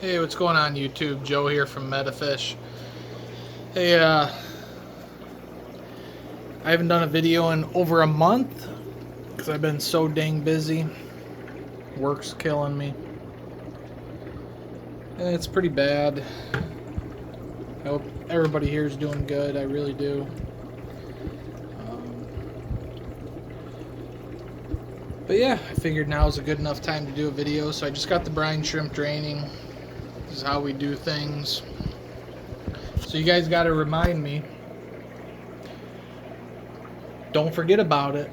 Hey, what's going on YouTube? Joe here from Metafish. Hey, I haven't done a video in over a month because I've been so dang busy. Work's killing me. And it's pretty bad. I hope everybody here is doing good. I really do. But yeah, I figured now is a good enough time to do a video. So I just got the brine shrimp draining. This is how we do things. So you guys got to remind me. Don't forget about it.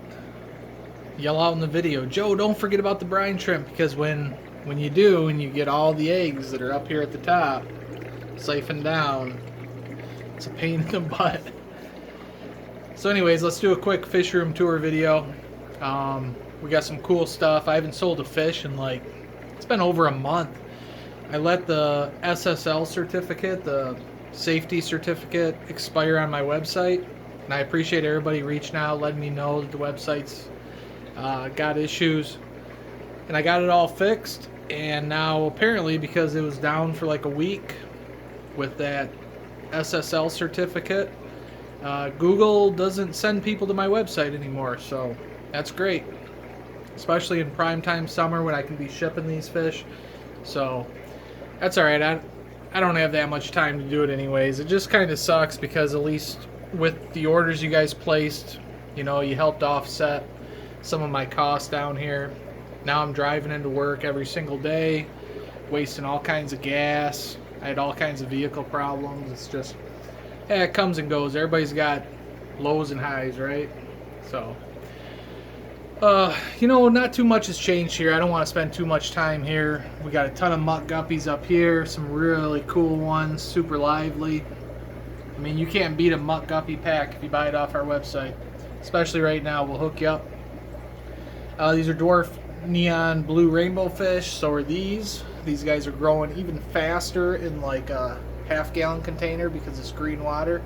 Yell out in the video, Joe, don't forget about the brine shrimp, because when you do and you get all the eggs that are up here at the top siphoned down, it's a pain in the butt. So anyways, let's do a quick fish room tour video. We got some cool stuff. I haven't sold a fish in it's been over a month. I let the SSL certificate, the safety certificate, expire on my website. And I appreciate everybody reaching out, letting me know that the website's got issues. And I got it all fixed. And now apparently, because it was down for like a week with that SSL certificate, Google doesn't send people to my website anymore. So that's great. Especially in primetime summer when I can be shipping these fish. So that's alright. I don't have that much time to do it anyways. It just kind of sucks because at least with the orders you guys placed, you know, you helped offset some of my costs down here. Now I'm driving into work every single day, wasting all kinds of gas. I had all kinds of vehicle problems. It's just, yeah, it comes and goes. Everybody's got lows and highs, right? So, you know, not too much has changed here. I don't want to spend too much time here. We got a ton of muck guppies up here, some really cool ones, super lively. I mean, you can't beat a muck guppy pack if you buy it off our website. Especially right now, we'll hook you up. These are dwarf neon blue rainbowfish. So are these. These guys are growing even faster in like a half-gallon container because it's green water.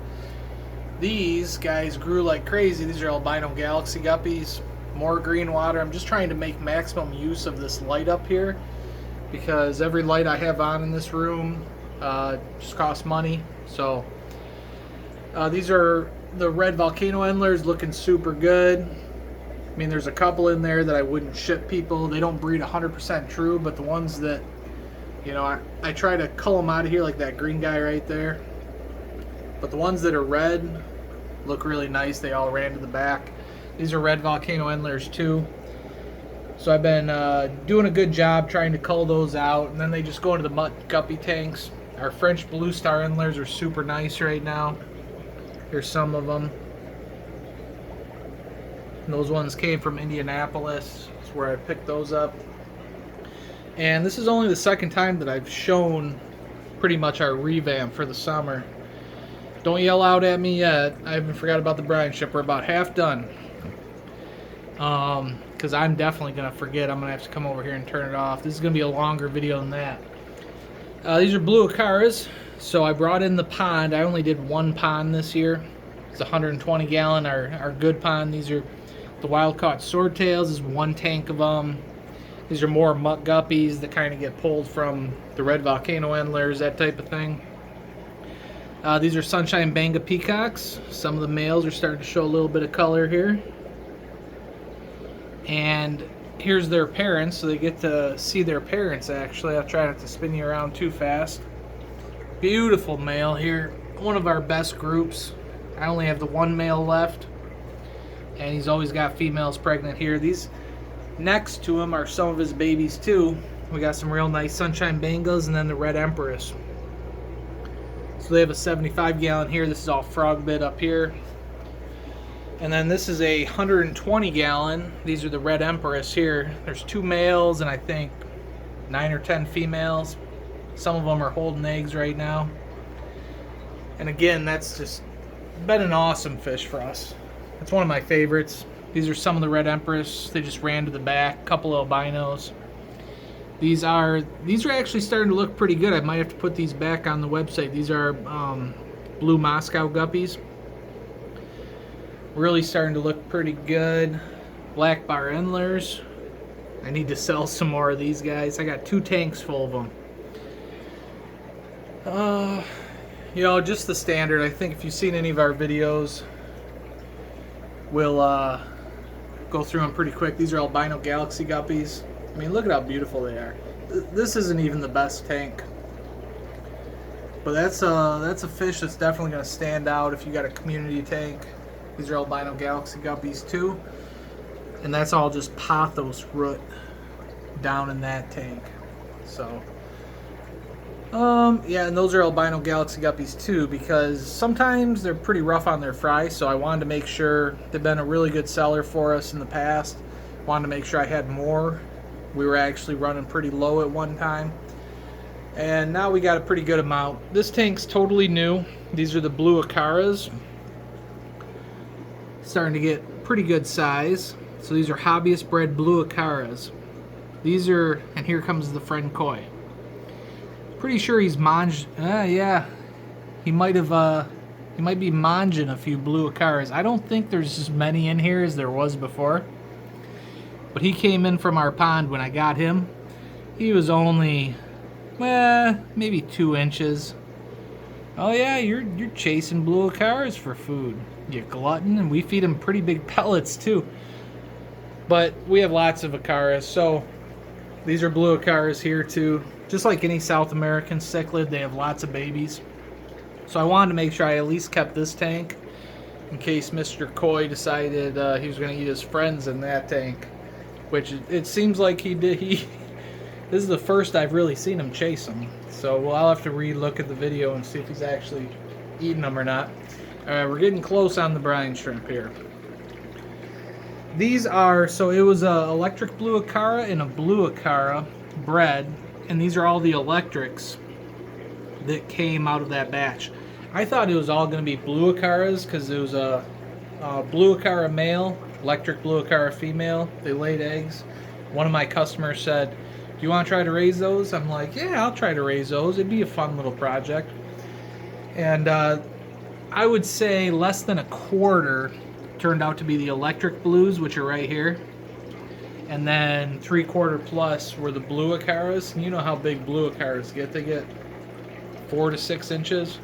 These guys grew like crazy. These are albino galaxy guppies. More green water. I'm just trying to make maximum use of this light up here because every light I have on in this room just costs money. So these are the red volcano endlers, looking super good. I mean, there's a couple in there that I wouldn't ship people. They don't breed 100% true, but the ones that, you know, I try to cull them out of here, like that green guy right there. But the ones that are red look really nice. They all ran to the back. These are red volcano endlers too. So I've been doing a good job trying to cull those out, and then they just go into the muck guppy tanks. Our French blue star endlers are super nice right now. Here's some of them. And those ones came from Indianapolis. That's where I picked those up. And this is only the second time that I've shown pretty much our revamp for the summer. Don't yell out at me yet. I haven't forgot about the brine ship. We're about half done. Because I'm definitely going to forget. I'm going to have to come over here and turn it off. This is going to be a longer video than that. These are blue acaras. So I brought in the pond. I only did one pond this year. It's 120 gallon, our good pond. These are the wild caught swordtails. This is one tank of them. These are more muck guppies that kind of get pulled from the red volcano endlers, that type of thing. These are sunshine banga peacocks. Some of the males are starting to show a little bit of color here. And here's their parents, so they get to see their parents actually. I'll try not to spin you around too fast. Beautiful male here. One of our best groups. I only have the one male left. And he's always got females pregnant here. These next to him are some of his babies too. We got some real nice sunshine bangas and then the red empress. So they have a 75 gallon here. This is all frog bit up here. And then this is a 120 gallon. These are the red empress here. There's 2 males and I think 9 or 10 females. Some of them are holding eggs right now. And again, that's just been an awesome fish for us. It's one of my favorites. These are some of the red empress. They just ran to the back. Couple albinos. These are actually starting to look pretty good. I might have to put these back on the website. These are blue Moscow guppies. Really starting to look pretty good. Black bar endlers. I need to sell some more of these guys. I got 2 tanks full of them. You know, just the standard. I think if you've seen any of our videos, we'll go through them pretty quick. These are albino galaxy guppies. I mean, look at how beautiful they are. This isn't even the best tank, but that's a fish that's definitely going to stand out if you got a community tank. These are albino galaxy guppies too, and that's all just pothos root down in that tank. So yeah, and those are albino galaxy guppies too, because sometimes they're pretty rough on their fry, so I wanted to make sure. They've been a really good seller for us in the past. Wanted to make sure I had more. We were actually running pretty low at one time, and now we got a pretty good amount. This tank's totally new. These are the blue acaras, starting to get pretty good size. So these are hobbyist bred blue acaras. These are, and here comes the friend koi. Pretty sure he's manged. Yeah, he might be manging a few blue acaras. I don't think there's as many in here as there was before, but he came in from our pond when I got him. He was only, maybe 2 inches. Oh yeah, you're chasing blue acaras for food, you glutton. And we feed him pretty big pellets too. But we have lots of acaras, so these are blue acaras here too. Just like any South American cichlid, they have lots of babies. So I wanted to make sure I at least kept this tank in case Mr. Koi decided he was going to eat his friends in that tank, which it seems like he did. This is the first I've really seen him chase them. So I'll have to re-look at the video and see if he's actually eating them or not. All right, we're getting close on the brine shrimp here. These are, so it was a electric blue acara and a blue acara bred, and these are all the electrics that came out of that batch. I thought it was all going to be blue acaras because it was a blue acara male, electric blue acara female. They laid eggs. One of my customers said, "Do you want to try to raise those?" I'm like, "Yeah, I'll try to raise those. It'd be a fun little project." And I would say less than a quarter turned out to be the electric blues, which are right here. And then 3/4 plus were the blue acaras. And you know how big blue acaras get. They get 4 to 6 inches.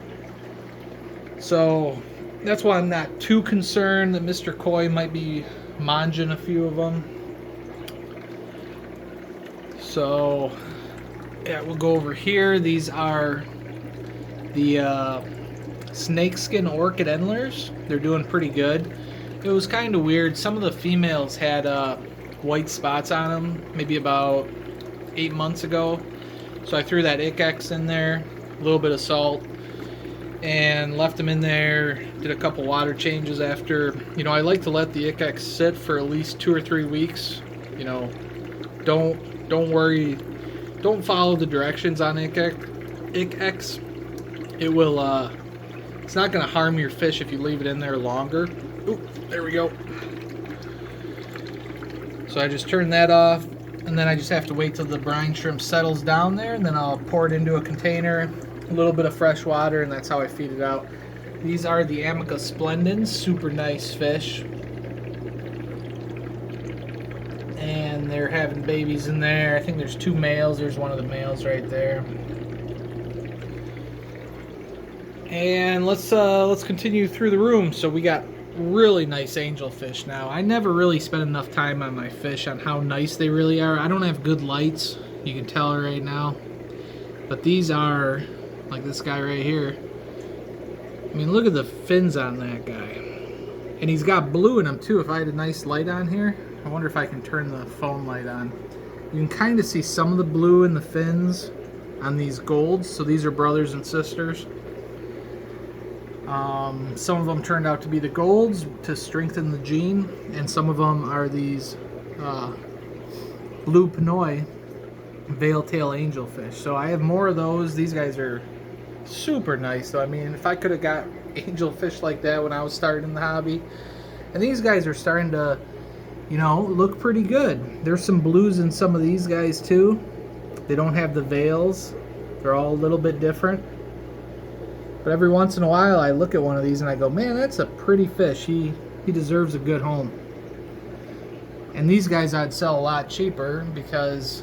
So that's why I'm not too concerned that Mr. Koi might be manging a few of them. So yeah, we'll go over here. These are the snakeskin orchid endlers. They're doing pretty good. It was kind of weird. Some of the females had white spots on them maybe about 8 months ago. So I threw that Ick-X in there, a little bit of salt, and left them in there. Did a couple water changes after. You know, I like to let the Ick-X sit for at least 2 or 3 weeks. You know, don't worry. Don't follow the directions on Ick-X. It will, it's not going to harm your fish if you leave it in there longer. Oop, there we go. So I just turn that off, and then I just have to wait till the brine shrimp settles down there, and then I'll pour it into a container, a little bit of fresh water, and that's how I feed it out. These are the Amica splendens, super nice fish. And they're having babies in there. I think there's 2 males. There's one of the males right there. And let's continue through the room. So we got really nice angelfish now. I never really spent enough time on my fish on how nice they really are. I don't have good lights, you can tell right now, but these are like this guy right here. I mean, look at the fins on that guy, and he's got blue in him too. If I had a nice light on here, I wonder if I can turn the phone light on. You can kind of see some of the blue in the fins on these golds. So these are brothers and sisters. Some of them turned out to be the golds to strengthen the gene, and some of them are these blue pinoy veil-tail angelfish. So I have more of those. These guys are super nice. So I mean, if I could have got angelfish like that when I was starting the hobby, and these guys are starting to, you know, look pretty good. There's some blues in some of these guys too. They don't have the veils. They're all a little bit different. But every once in a while I look at one of these and I go, man, that's a pretty fish. He deserves a good home. And these guys I'd sell a lot cheaper because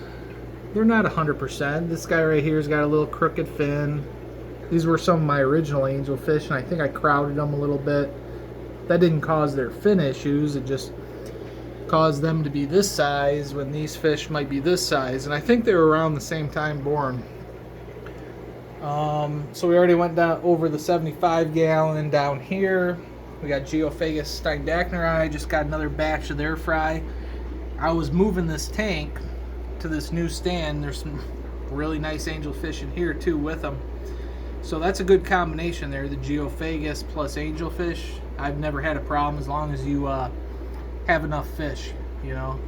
they're not 100%. This guy right here's got a little crooked fin. These were some of my original angelfish, and I think I crowded them a little bit. That didn't cause their fin issues, it just caused them to be this size when these fish might be this size. And I think they were around the same time born. So we already went down over the 75 gallon down here. We got Geophagus steindachnerii, just got another batch of their fry. I was moving this tank to this new stand. There's some really nice angelfish in here too with them. So that's a good combination there, the Geophagus plus angelfish. I've never had a problem as long as you have enough fish, you know.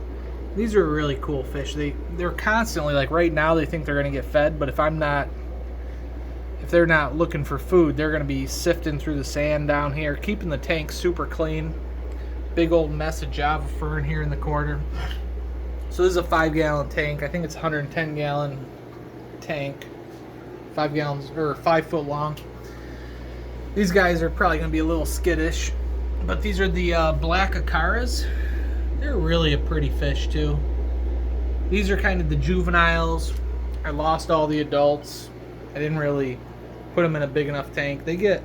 These are really cool fish. They're constantly, like right now they think they're gonna get fed, but if they're not looking for food, they're gonna be sifting through the sand down here, keeping the tank super clean. Big old mess of Java fern here in the corner. So this is a 5 gallon tank. I think it's a 110 gallon tank. 5 gallons, or 5 foot long. These guys are probably gonna be a little skittish, but these are the black acaras. They're really a pretty fish too. These are kind of the juveniles. I lost all the adults. I didn't really put them in a big enough tank. They get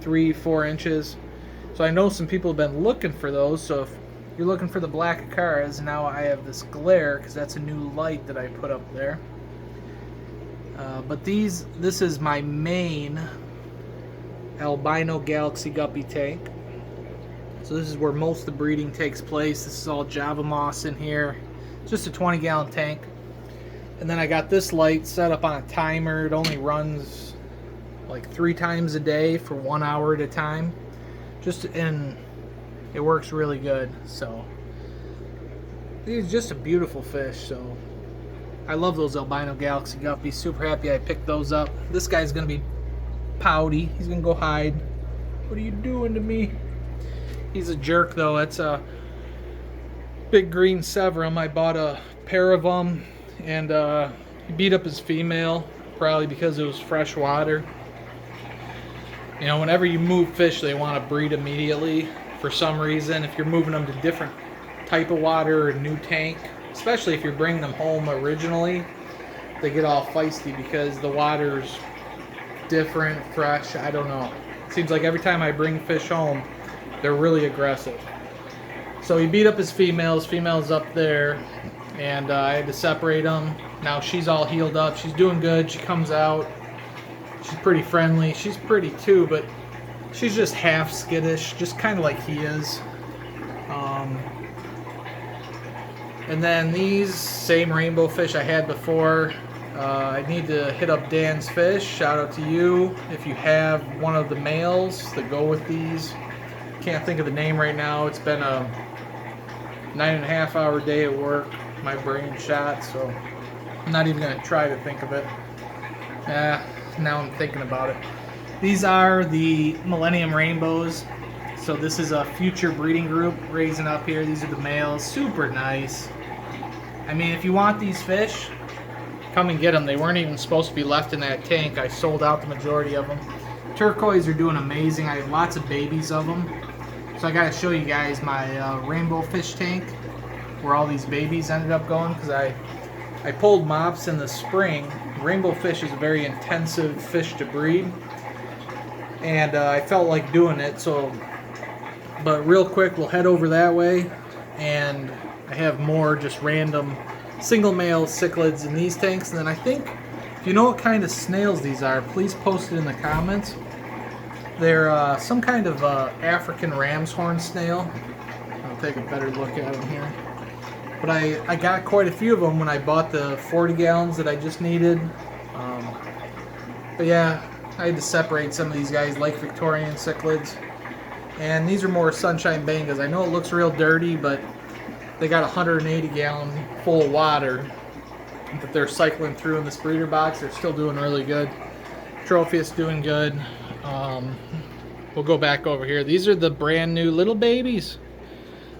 3-4 inches. So I know some people have been looking for those. So if you're looking for the black acaras, now I have this glare because that's a new light that I put up there. But this is my main albino galaxy guppy tank. So this is where most of the breeding takes place. This is all Java moss in here. It's just a 20 gallon tank. And then I got this light set up on a timer. It only runs like 3 times a day for 1 hour at a time. And it works really good. So it's just a beautiful fish. So I love those albino galaxy guppies. Super happy I picked those up. This guy's gonna be pouty. He's gonna go hide. What are you doing to me? He's a jerk though. It's a big green severum. I bought a pair of them, and he beat up his female, probably because it was fresh water. You know, whenever you move fish, they want to breed immediately for some reason. If you're moving them to different type of water or a new tank, especially if you're bringing them home originally, they get all feisty because the water's different, fresh. I don't know. It seems like every time I bring fish home, they're really aggressive. So he beat up his females. Female's up there, and I had to separate them. Now she's all healed up. She's doing good. She comes out. She's pretty friendly. She's pretty too, but she's just half skittish, just kind of like he is. And then these same rainbow fish I had before. I need to hit up Dan's Fish. Shout out to you if you have one of the males that go with these. Can't think of the name right now. It's been a 9.5 hour day at work. My brain shot, so I'm not even going to try to think of it. Now I'm thinking about it. These are the Millennium Rainbows. So this is a future breeding group raising up here. These are the males. Super nice. I mean, if you want these fish, come and get them. They weren't even supposed to be left in that tank. I sold out the majority of them. Turquoise are doing amazing. I have lots of babies of them. So I got to show you guys my Rainbowfish tank, where all these babies ended up going, because I pulled mops in the spring. Rainbowfish is a very intensive fish to breed, and I felt like doing it. So, but real quick, we'll head over that way, and I have more just random single male cichlids in these tanks. And then I think, if you know what kind of snails these are, please post it in the comments. They're some kind of African ram's horn snail. I'll take a better look at them here. But I got quite a few of them when I bought the 40 gallons that I just needed. But yeah, I had to separate some of these guys, Lake Victorian cichlids. And these are more sunshine bangas. I know it looks real dirty, but they got 180 gallon full of water that they're cycling through in this breeder box. They're still doing really good. Tropheus doing good. We'll go back over here. These are the brand new little babies.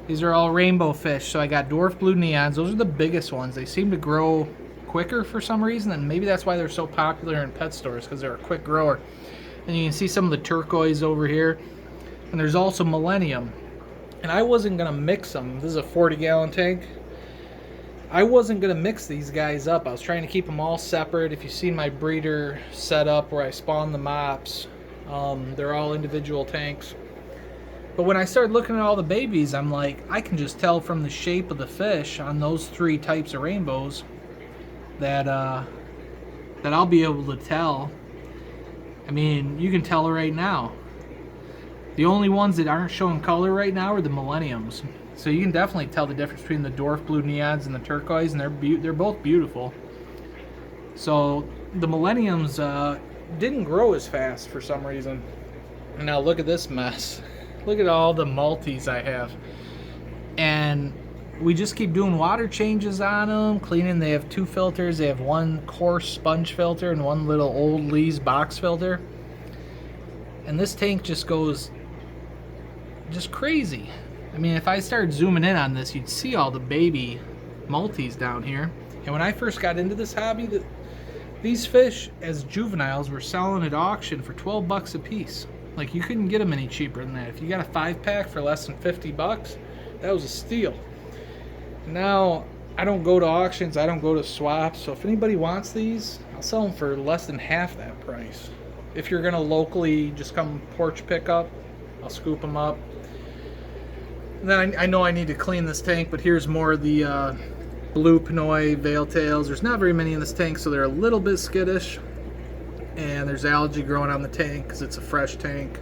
These are all rainbow fish. So I got dwarf blue neons. Those are the biggest ones. They seem to grow quicker for some reason, and maybe that's why they're so popular in pet stores, because they're a quick grower. And you can see some of the turquoise over here. And there's also Millennium. And I wasn't going to mix them. This is a 40 gallon tank. I wasn't going to mix these guys up. I was trying to keep them all separate. If you see my breeder setup where I spawn the mops, they're all individual tanks. But when I started looking at all the babies, I'm like, I can just tell from the shape of the fish on those 3 types of rainbows that I'll be able to tell. I mean, you can tell right now. The only ones that aren't showing color right now are the millenniums. So you can definitely tell the difference between the dwarf blue neons and the turquoise, and they're both beautiful. So the millenniums didn't grow as fast for some reason. And now look at this mess. Look at all the multis I have. And we just keep doing water changes on them, cleaning. They have 2 filters. They have one coarse sponge filter and one little old Lee's box filter. And this tank just goes just crazy. I mean, if I started zooming in on this, you'd see all the baby multis down here. And when I first got into this hobby, these fish as juveniles were selling at auction for 12 bucks a piece. Like, you couldn't get them any cheaper than that. If you got a 5-pack for less than 50 bucks, that was a steal. Now, I don't go to auctions, I don't go to swaps, so if anybody wants these, I'll sell them for less than half that price. If you're gonna locally just come porch pick up, I'll scoop them up. And then I know I need to clean this tank, but here's more of the blue Pinoy veil tails. There's not very many in this tank, so they're a little bit skittish. And there's algae growing on the tank because it's a fresh tank.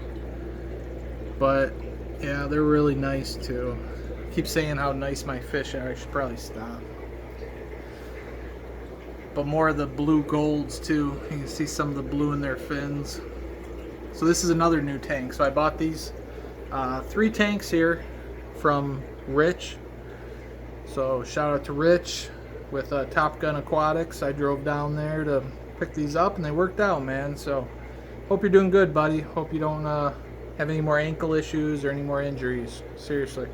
But yeah, they're really nice too. I keep saying how nice my fish are. I should probably stop. But more of the blue golds too. You can see some of the blue in their fins. So this is another new tank. So I bought these 3 tanks here from Rich. So shout out to Rich with Top Gun Aquatics. I drove down there to pick these up and they worked out, man. So hope you're doing good, buddy. Hope you don't have any more ankle issues or any more injuries. Seriously.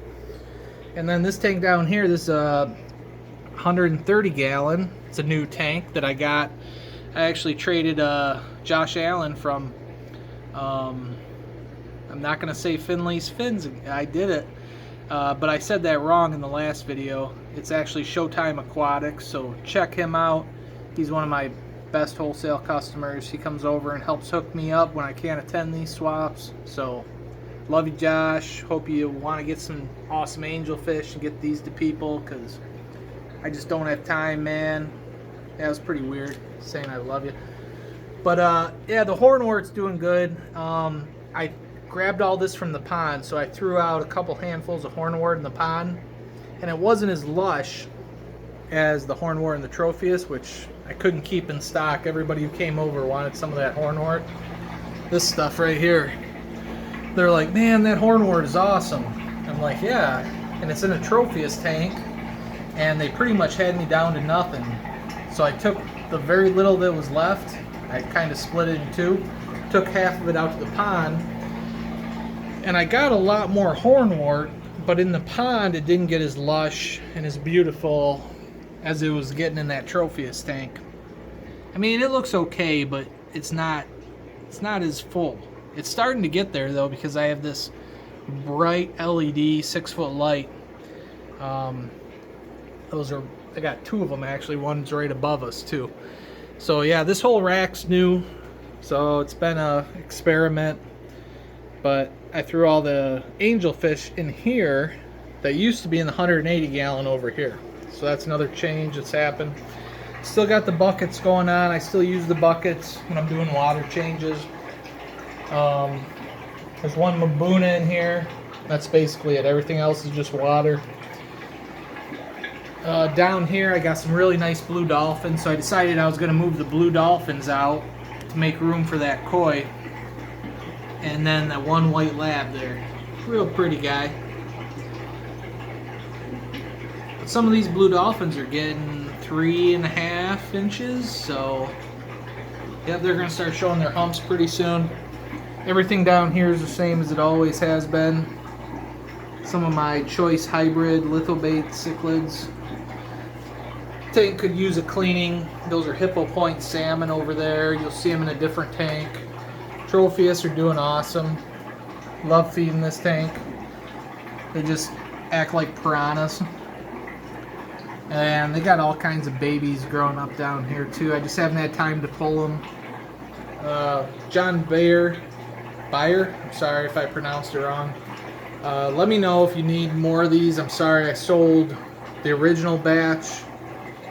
And then this tank down here, this 130 gallon. It's a new tank that I got. I actually traded Josh Allen from I'm not gonna say Finley's Fins. I did it, but I said that wrong in the last video. It's actually Showtime Aquatics, so check him out. He's one of my best wholesale customers. He comes over and helps hook me up when I can't attend these swaps. So love you, Josh. Hope you want to get some awesome angelfish and get these to people, because I just don't have time, man. That was pretty weird saying I love you. But yeah, the hornwort's doing good. I grabbed all this from the pond, so I threw out a couple handfuls of hornwort in the pond, and it wasn't as lush as the hornwort and the tropheus, which I couldn't keep in stock. Everybody who came over wanted some of that hornwort. This stuff right here, they're like, man, that hornwort is awesome. I'm like, yeah, and it's in a tropheus tank, and they pretty much had me down to nothing. So I took the very little that was left, I kind of split it in 2, took half of it out to the pond, and I got a lot more hornwort, but in the pond it didn't get as lush and as beautiful as it was getting in that tropheus tank. I mean, it looks okay, but it's not as full. It's starting to get there though, because I have this bright LED 6-foot light. I got 2 of them actually. One's right above us too. So yeah, this whole rack's new, so it's been a experiment. But I threw all the angelfish in here that used to be in the 180 gallon over here. So that's another change that's happened. Still got the buckets going on. I still use the buckets when I'm doing water changes. There's one Mabuna in here. That's basically it. Everything else is just water. Down here I got some really nice blue dolphins, so I decided I was going to move the blue dolphins out to make room for that koi. And then that one white lab there. Real pretty guy. But some of these blue dolphins are getting 3.5 inches, so yeah, they're going to start showing their humps pretty soon. Everything down here is the same as it always has been. Some of my choice hybrid lithobait cichlids. Tank could use a cleaning. Those are Hippo Point salmon over there. You'll see them in a different tank. Tropheus are doing awesome. Love feeding this tank. They just act like piranhas. And they got all kinds of babies growing up down here too. I just haven't had time to pull them. John Bayer, I'm sorry if I pronounced it wrong. Let me know if you need more of these. I'm sorry I sold the original batch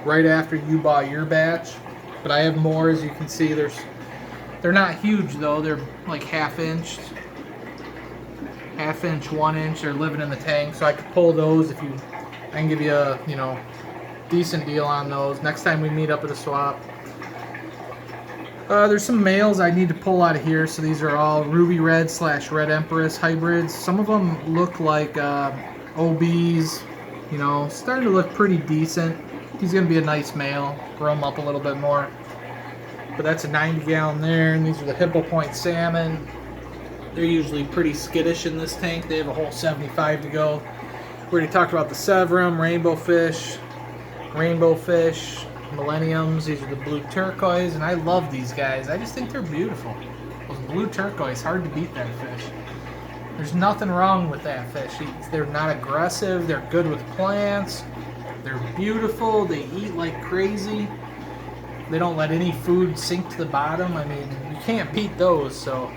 right after you bought your batch, but I have more. As you can see, they're not huge though. They're like half inch, 1 inch. They're living in the tank, so I could pull those if you. I can give you a decent deal on those next time we meet up at a swap. There's some males I need to pull out of here. So these are all ruby red / red empress hybrids. Some of them look like OBs, starting to look pretty decent. He's going to be a nice male, grow him up a little bit more. But that's a 90 gallon there, and these are the Hippo Point salmon. They're usually pretty skittish in this tank. They have a whole 75 to go. We already talked about the Severum, Rainbowfish, Millenniums. These are the blue turquoise, and I love these guys. I just think they're beautiful. Those blue turquoise, hard to beat that fish. There's nothing wrong with that fish. They're not aggressive. They're good with plants. They're beautiful. They eat like crazy. They don't let any food sink to the bottom. I mean, you can't beat those. So,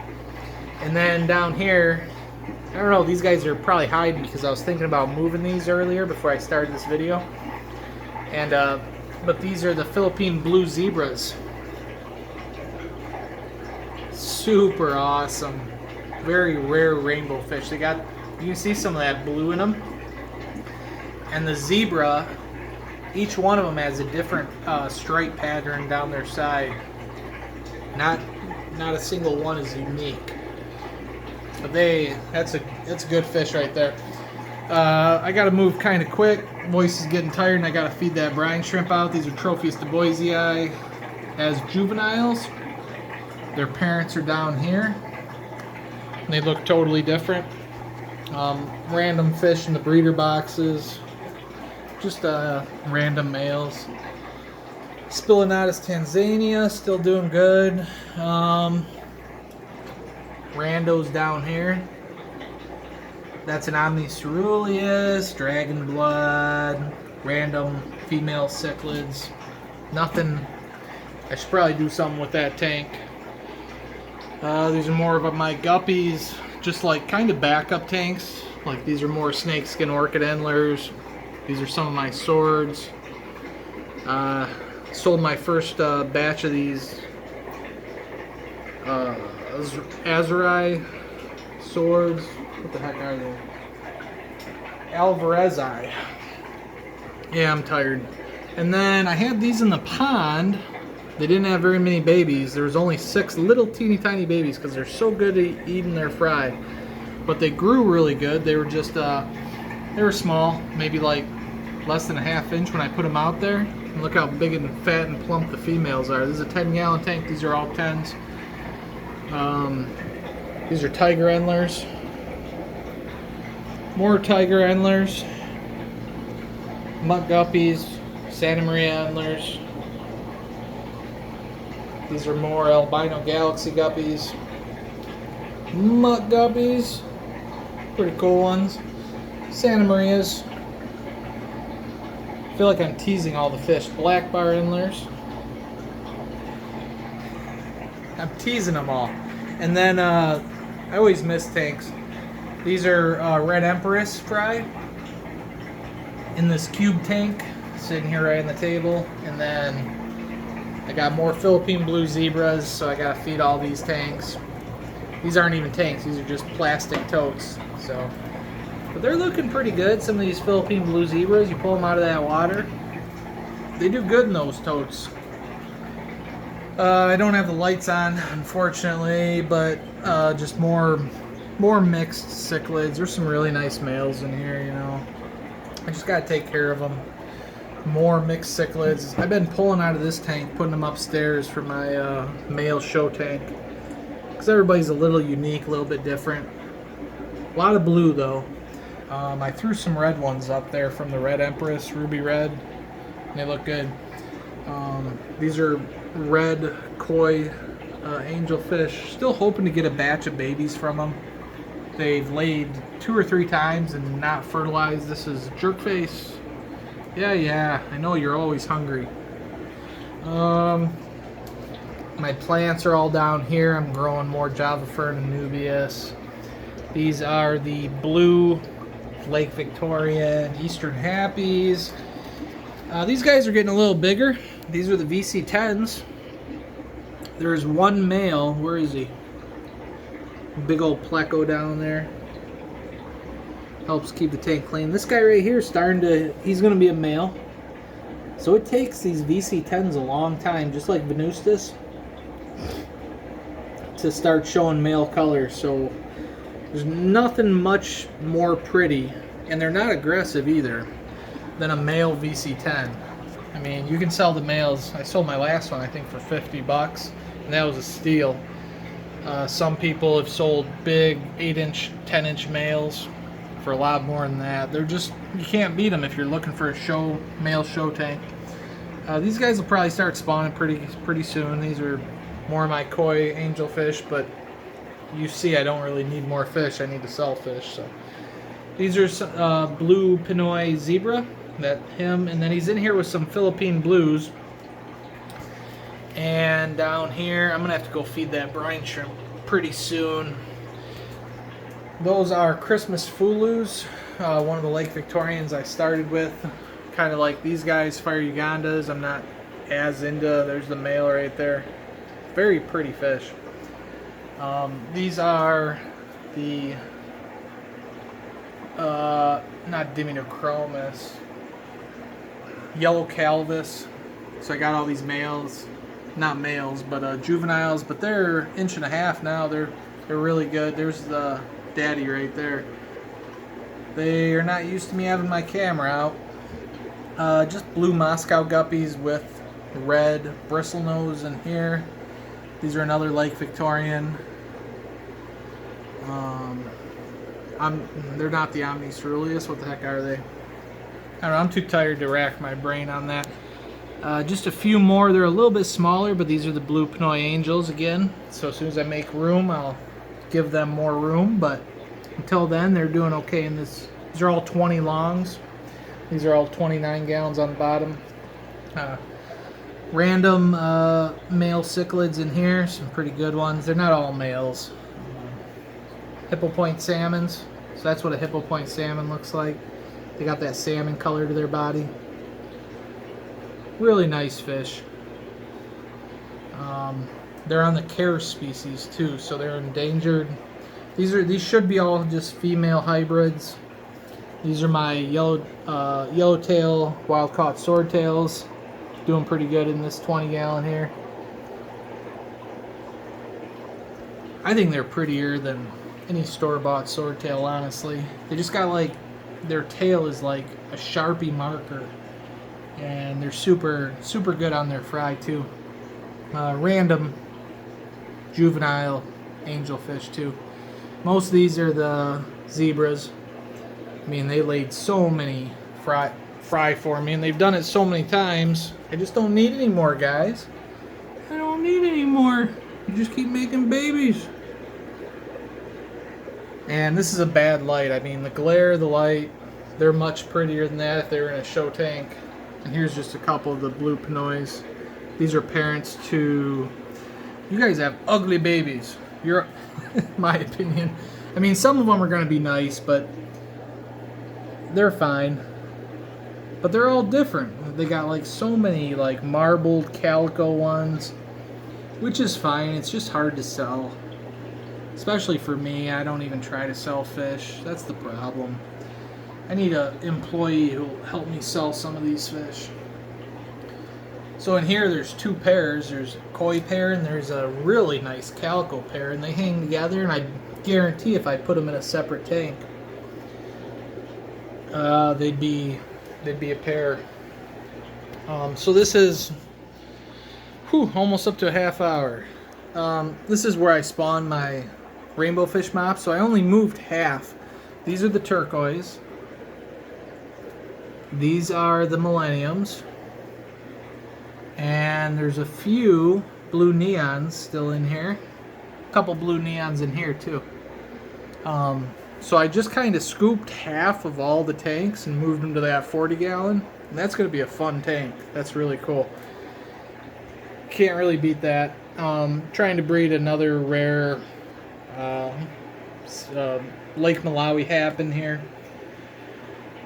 and then down here, I don't know. These guys are probably hiding because I was thinking about moving these earlier before I started this video. And but these are the Philippine blue zebras. Super awesome. Very rare rainbow fish. You can see some of that blue in them. And the zebra, each one of them has a different stripe pattern down their side. Not a single one is unique. But that's a good fish right there. I gotta move kind of quick. Voice is getting tired, and I gotta feed that brine shrimp out. These are Tropheus de Boisei as juveniles. Their parents are down here. And they look totally different. Random fish in the breeder boxes. Just random males. Spilinatus Tanzania, still doing good. Randos down here. That's an Omniceruleus, Dragon Blood, random female cichlids. Nothing. I should probably do something with that tank. These are more of my guppies, just like kind of backup tanks. Like these are more snakeskin orchid endlers. These are some of my swords. Sold my first batch of these Azuri swords. What the heck are they? Alvarezzi. Yeah, I'm tired. And then I had these in the pond. They didn't have very many babies. There was only 6 little teeny tiny babies because they're so good at eating their fry. But they grew really good. They were just, they were small, maybe like less than a ½ inch when I put them out there. And look how big and fat and plump the females are. This is a 10-gallon tank. These are all 10s. These are tiger endlers. More tiger endlers. Mutt guppies. Santa Maria endlers. These are more albino galaxy guppies. Mutt guppies. Pretty cool ones. Santa Marias. I feel like I'm teasing all the fish. Black bar endlers. I'm teasing them all. And then I always miss tanks. These are Red Empress fry in this cube tank sitting here right on the table. And then I got more Philippine blue zebras, so I gotta feed all these tanks. These aren't even tanks, these are just plastic totes. So, but they're looking pretty good. Some of these Philippine blue zebras, you pull them out of that water, they do good in those totes. I don't have the lights on, unfortunately, but just more mixed cichlids. There's some really nice males in here, I just gotta take care of them. More mixed cichlids. I've been pulling out of this tank, putting them upstairs for my male show tank. Because everybody's a little unique, a little bit different. A lot of blue though. I threw some red ones up there from the Red Empress, ruby red. And they look good. These are red koi angelfish. Still hoping to get a batch of babies from them. They've laid 2 or 3 times and not fertilized. This is jerkface Yeah, I know you're always hungry. My plants are all down here. I'm growing more Java Fern and Nubius. These are the blue Lake Victoria and Eastern Happies. These guys are getting a little bigger. These are the VC10s. There's one male. Where is he? Big old pleco down there. Helps keep the tank clean. This guy right here is he's going to be a male. So it takes these VC10s a long time, just like Venustus, to start showing male colors. So there's nothing much more pretty, and they're not aggressive either, than a male VC10. I mean, you can sell the males. I sold my last one, I think, for $50, and that was a steal. Some people have sold big 8-inch, 10-inch males for a lot more than that. They're just, you can't beat them if you're looking for a male show tank. These guys will probably start spawning pretty soon. These are more of my koi angelfish, but you see I don't really need more fish. I need to sell fish. So these are blue Pinoy zebra, and then he's in here with some Philippine blues. And down here, I'm gonna have to go feed that brine shrimp pretty soon. Those are Christmas Fulus, one of the Lake Victorians I started with. Kind of like these guys, Fire Ugandas. I'm not as into. There's the male right there. Very pretty fish. These are the not Diminochromis, yellow calvus. So I got all these males, not males, but juveniles. But they're 1.5 inches now. They're really good. There's the daddy right there. They are not used to me having my camera out. Just blue Moscow guppies with red bristlenose in here. These are another Lake Victorian. They're not the Omniceruleus. What the heck are they? I don't know. I'm too tired to rack my brain on that. Just a few more. They're a little bit smaller, but these are the blue Pinoy Angels again. So as soon as I make room, I'll give them more room. But until then, they're doing okay in this. These are all 20 longs. These are all 29 gallons on the bottom. Random male cichlids in here. Some pretty good ones. They're not all males. Hippo point salmons. So that's what a hippo point salmon looks like. They got that salmon color to their body. Really nice fish. They're on the care species too, so they're endangered. These should be all just female hybrids. These are my yellowtail wild caught swordtails. Doing pretty good in this 20 gallon here. I think they're prettier than any store-bought swordtail, honestly. They just got like, their tail is like a Sharpie marker. And they're super good on their fry too. Random juvenile angelfish too. Most of these are the zebras. I mean, they laid so many fry for me, and they've done it so many times. I just don't need any more, guys. I don't need any more. You just keep making babies. And this is a bad light. I mean, the glare, the light, they're much prettier than that if they were in a show tank. And here's just a couple of the blue Pinoys. These are parents to... You guys have ugly babies. You're... my opinion. I mean, some of them are going to be nice, but they're fine. But they're all different. They got like so many like marbled calico ones, which is fine. It's just hard to sell. Especially for me. I don't even try to sell fish. That's the problem. I need an employee who will help me sell some of these fish. So in here there's two pairs. There's a koi pair and there's a really nice calico pair, and they hang together, and I guarantee if I put them in a separate tank, they'd be a pair. So this is almost up to a half hour. This is where I spawned my Rainbowfish mop, so I only moved half. These are the turquoise. These are the millenniums. And there's a few blue neons still in here. A couple blue neons in here too. So I just kind of scooped half of all the tanks and moved them to that 40 gallon. And that's going to be a fun tank. That's really cool. Can't really beat that. Trying to breed another rare Lake Malawi happen here.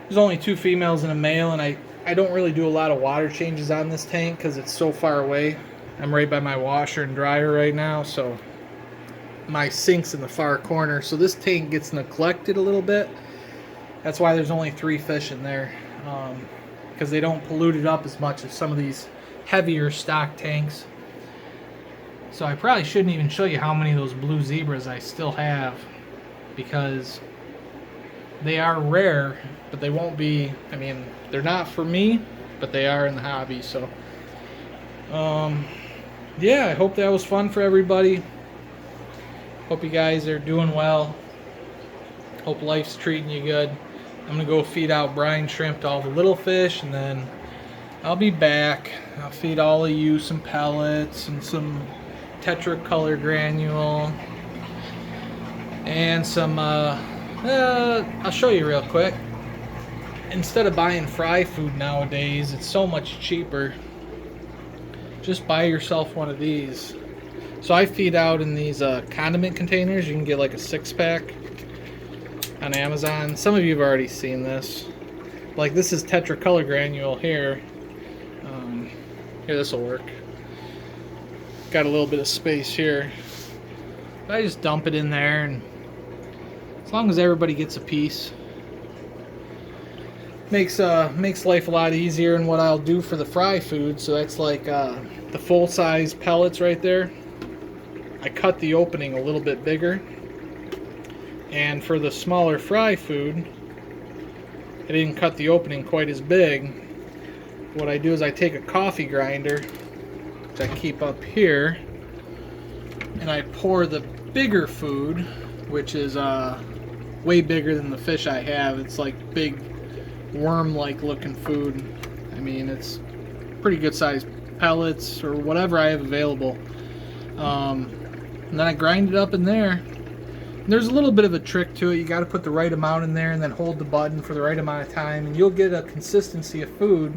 There's only 2 females and a male, and I don't really do a lot of water changes on this tank because it's so far away. I'm right by my washer and dryer right now, so my sink's in the far corner, so this tank gets neglected a little bit. That's why there's only 3 fish in there, because they don't pollute it up as much as some of these heavier stock tanks. So I probably shouldn't even show you how many of those blue zebras I still have, because they are rare, but they won't be, I mean, they're not for me, but they are in the hobby. So yeah, I hope that was fun for everybody. Hope you guys are doing well. Hope life's treating you good. I'm gonna go feed out brine shrimp to all the little fish, and then I'll be back. I'll feed all of you some pellets and some tetracolor granule and some I'll show you real quick. Instead of buying fry food nowadays, it's so much cheaper. Just buy yourself one of these. So I feed out in these condiment containers. You can get like a 6-pack on Amazon. Some of you have already seen this. Like, this is tetracolor granule here. Here, this will work. Got a little bit of space here. But I just dump it in there, and as long as everybody gets a piece, makes life a lot easier. And what I'll do for the fry food, so that's like the full-size pellets right there, I cut the opening a little bit bigger. And for the smaller fry food, I didn't cut the opening quite as big. What I do is I take a coffee grinder, which I keep up here, and I pour the bigger food, which is way bigger than the fish I have. It's like big worm-like looking food. I mean, it's pretty good sized pellets or whatever I have available. And then I grind it up in there. And there's a little bit of a trick to it. You got to put the right amount in there and then hold the button for the right amount of time, and you'll get a consistency of food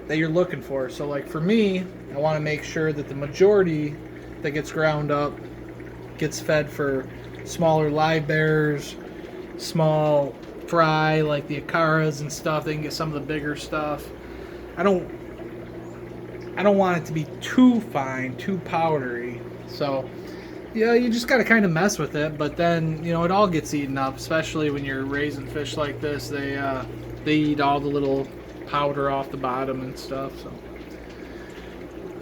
that you're looking for. So like for me, I want to make sure that the majority that gets ground up gets fed for smaller Livebearers, small fry like the acaras and stuff. They can get some of the bigger stuff. I don't want it to be too fine, too powdery. So yeah, you just got to kind of mess with it, but then, you know, it all gets eaten up, especially when you're raising fish like this. They eat all the little powder off the bottom and stuff. So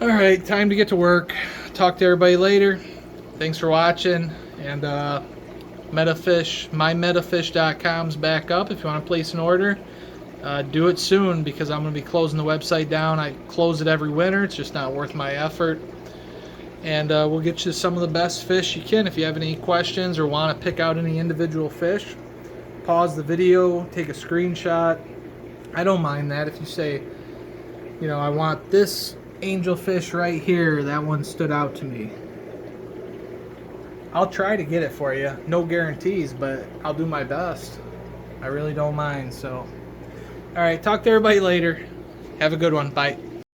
all right, time to get to work. Talk to everybody later. Thanks for watching. And Metafish, mymetafish.com's back up. If you want to place an order, do it soon, because I'm going to be closing the website down. I close it every winter. It's just not worth my effort. And we'll get you some of the best fish you can. If you have any questions or want to pick out any individual fish, pause the video, take a screenshot. I don't mind that. If you say, you know, I want this angelfish right here, that one stood out to me, I'll try to get it for you. No guarantees, but I'll do my best. I really don't mind. So, all right, talk to everybody later. Have a good one. Bye.